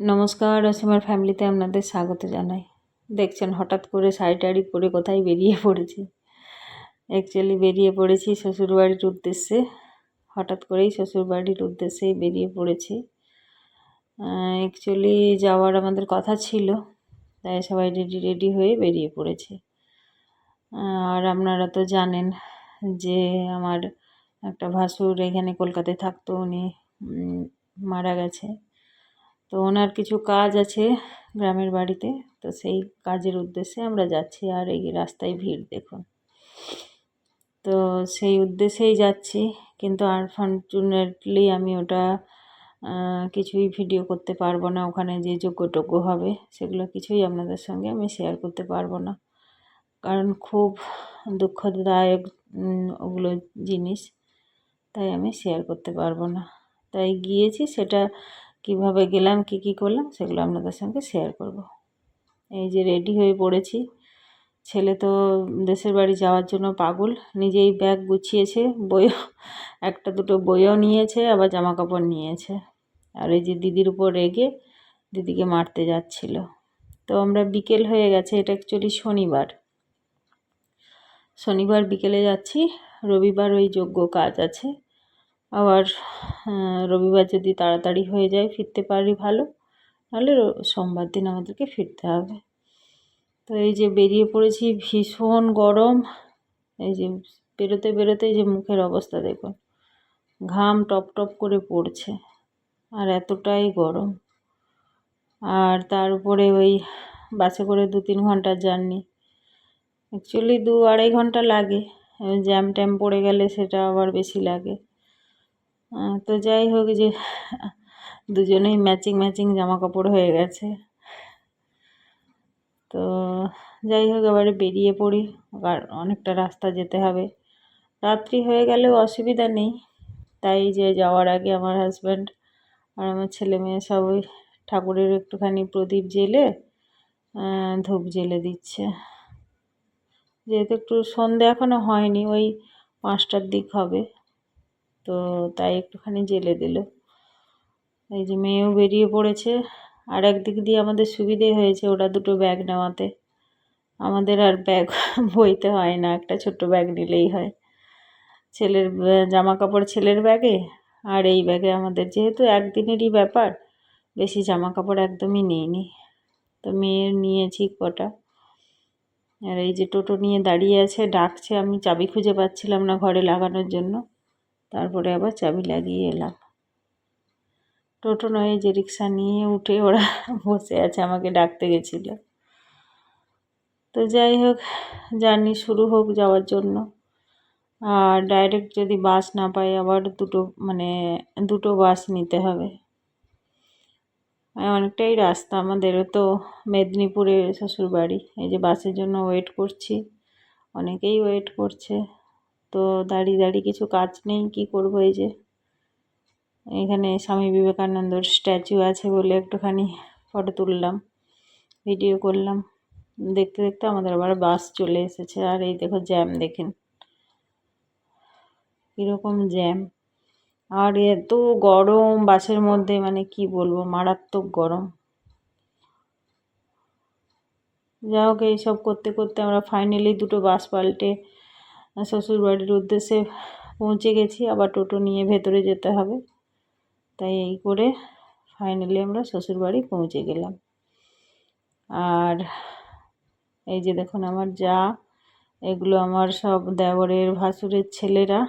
নমস্কার, অসীমার ফ্যামিলিতে আপনাদের স্বাগত জানাই। দেখছেন হঠাৎ করে শাড়ি টাড়ি পরে কোথায় বেরিয়ে পড়েছি। অ্যাকচুয়ালি বেরিয়ে পড়েছি শ্বশুরবাড়ির উদ্দেশ্যে। হঠাৎ করেই শ্বশুরবাড়ির উদ্দেশ্যেই বেরিয়ে পড়েছি। অ্যাকচুয়ালি যাওয়ার আমাদের কথা ছিল, তাই সবাই রেডি হয়ে বেরিয়ে পড়েছি। আর আপনারা তো জানেন যে আমার একটা ভাসুর এখানে কলকাতায় থাকতো, উনি মারা গেছে। তো ওনার কিছু কাজ আছে গ্রামের বাড়িতে, তো সেই কাজের উদ্দেশ্যে আমরা যাচ্ছি। আর এই রাস্তায় ভিড় দেখুন, তো সেই উদ্দেশ্যেই যাচ্ছি। কিন্তু আনফর্চুনেটলি আমি ওটা কিছুই ভিডিও করতে পারবো না। ওখানে যে যজ্ঞ হবে সেগুলো কিছুই আপনাদের সঙ্গে আমি শেয়ার করতে পারবো না, কারণ খুব দুঃখদায়ক ওগুলো জিনিস, তাই আমি শেয়ার করতে পারবো না। তাই গিয়েছি, সেটা কিভাবে গেলাম কি করলাম সেগুলো আপনাদের সঙ্গে শেয়ার করব। এই যে রেডি হয়ে পড়েছি। ছেলে তো দেশের বাড়ি যাওয়ার জন্য পাগল, নিজেই ব্যাগ গুছিয়েছে, বই একটা দুটো বইও নিয়েছে, আবার জামা কাপড় নিয়েছে। আর এই যে দিদির উপর রেগে দিদিকে মারতে যাচ্ছিল। তো আমরা বিকেল হয়ে গেছে, এটা অ্যাকচুয়ালি শনিবার বিকেলে যাচ্ছি। রবিবার ওই যজ্ঞ কাজ আছে। আবার রবিবার যদি তাড়াতাড়ি হয়ে যায় ফিরতে পারি ভালো, নাহলে সোমবার দিন আমাদেরকে ফিরতে হবে। তো এই যে বেরিয়ে পড়েছি, ভীষণ গরম। এই যে বেরোতে যে মুখের অবস্থা দেখুন, ঘাম টপ টপ করে পড়ছে, আর এতটাই গরম। আর তার উপরে ওই বাসে করে 2-3 ঘন্টার জার্নি, অ্যাকচুয়ালি 2-2.5 ঘন্টা লাগে। জ্যাম ট্যাম পড়ে গেলে সেটা আবার বেশি লাগে। তো যাই হোক, যে দুজনেই ম্যাচিং জামা কাপড় হয়ে গেছে। তো যাই হোক, এবারে বেরিয়ে পড়ি, আর অনেকটা রাস্তা যেতে হবে। রাত্রি হয়ে গেলেও অসুবিধা নেই, তাই যে যাওয়ার আগে আমার হাজব্যান্ড আর আমার ছেলে মেয়ে সব ওই ঠাকুরের একটুখানি প্রদীপ জ্বেলে ধূপ জ্বেলে দিচ্ছে। যেহেতু একটু সন্ধে এখনও হয়নি, ওই 5টার দিক হবে, তো তাই একটুখানি জ্বেলে দিল। এই যে মেয়েও বেরিয়ে পড়েছে। আর একদিক দিয়ে আমাদের সুবিধে হয়েছে ওরা দুটো ব্যাগ নেওয়াতে, আমাদের আর ব্যাগ বইতে হয় না, একটা ছোট্ট ব্যাগ নিলেই হয়। ছেলের জামা কাপড় ছেলের ব্যাগে, আর এই ব্যাগে আমাদের, যেহেতু একদিনেরই ব্যাপার, বেশি জামা কাপড় একদমই নিইনি। তো মেয়ের নিয়েছি কটা। আর এই যে টোটো নিয়ে দাঁড়িয়ে আছে, ডাকছে, আমি চাবি খুঁজে পাচ্ছিলাম না ঘরে লাগানোর জন্য, তারপরে আবার চাবি লাগিয়ে এলাম। টোটো নয়, যে রিক্সা নিয়ে উঠে ওরা বসে আছে, আমাকে ডাকতে গেছিল। তো যাই হোক, জার্নি শুরু হোক যাওয়ার জন্য। আর ডাইরেক্ট যদি বাস না পাই, আবার দুটো বাস নিতে হবে। অনেকটাই রাস্তা আমাদেরও, তো মেদিনীপুরে শ্বশুরবাড়ি। এই যে বাসের জন্য ওয়েট করছি, অনেকেই ওয়েট করছে। তো দাঁড়িয়ে কিছু কাজ নেই, কি করবো। এই যে এখানে স্বামী বিবেকানন্দর স্ট্যাচু আছে বলে একটুখানি ফটো তুললাম, ভিডিও করলাম। দেখতে আমাদের আবার বাস চলে এসেছে। আর এই দেখো জ্যাম, দেখেন কীরকম জ্যাম। আর এত গরম বাসের মধ্যে, কি বলবো, মারাত্মক গরম। যা হোক, এইসব করতে আমরা ফাইনালি দুটো বাস পাল্টে শ্বশুরবাড়ির উদ্দেশ্যে পৌঁছে গেছি। আবার টোটো নিয়ে ভেতরে যেতে হবে, তাই এই করে ফাইনালি আমরা শ্বশুরবাড়ি পৌঁছে গেলাম। আর এই যে দেখুন আমার যা, এগুলো আমার সব দেওরের ভাসুরের ছেলেরা।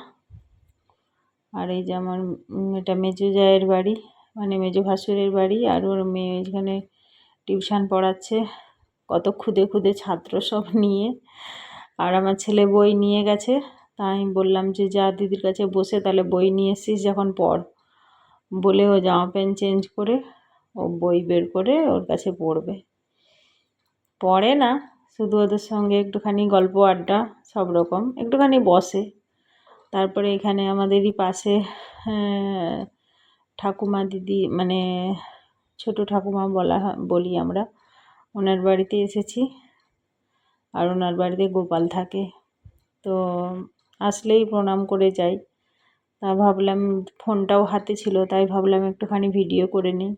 আর এই যে আমার এটা মেজো জায়ের বাড়ি, মেজো ভাসুরের বাড়ি। আর ওর মেয়ে এখানে টিউশন পড়াচ্ছে, কত খুদে ছাত্র সব নিয়ে। আর আমার ছেলে বই নিয়ে গেছে, তাই আমি বললাম যে যা দিদির কাছে বসে তাহলে বই নিয়ে এসছিস যখন পড়, বলে ও জামা প্যান্ট চেঞ্জ করে ও বই বের করে ওর কাছে পড়ে না, শুধু ওদের সঙ্গে একটুখানি গল্প আড্ডা সব রকম একটুখানি বসে। তারপরে এখানে আমাদেরই পাশে ঠাকুমা দিদি, ছোট ঠাকুমা বলি আমরা, ওনার বাড়িতে এসেছি। আর ওনার বাড়িতে গোপাল থাকে, তো আসলেই প্রণাম করে যাই। তা ভাবলাম, ফোনটাও হাতে ছিল, তাই ভাবলাম একটুখানি ভিডিও করে নিই।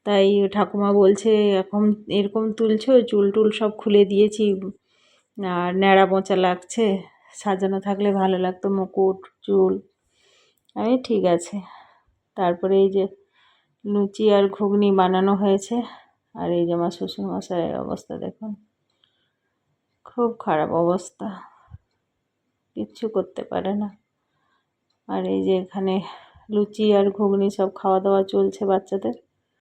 তাই ঠাকুমা বলছে এখন এরকম তুলছো, চুল টুল সব খুলে দিয়েছি আর ন্যাড়া মোচা লাগছে, সাজানো থাকলে ভালো লাগতো মুকুট চুল। আমি ঠিক আছে। তারপরে এই যে লুচি আর ঘুগনি বানানো হয়েছে, আর এই যে আমার শ্বশুরমশাইয়ের অবস্থা দেখুন, খুব খারাপ অবস্থা, কিচ্ছু করতে পারে না। আর এই যে এখানে লুচি আর ঘুগনি সব খাওয়া দাওয়া চলছে বাচ্চাদের।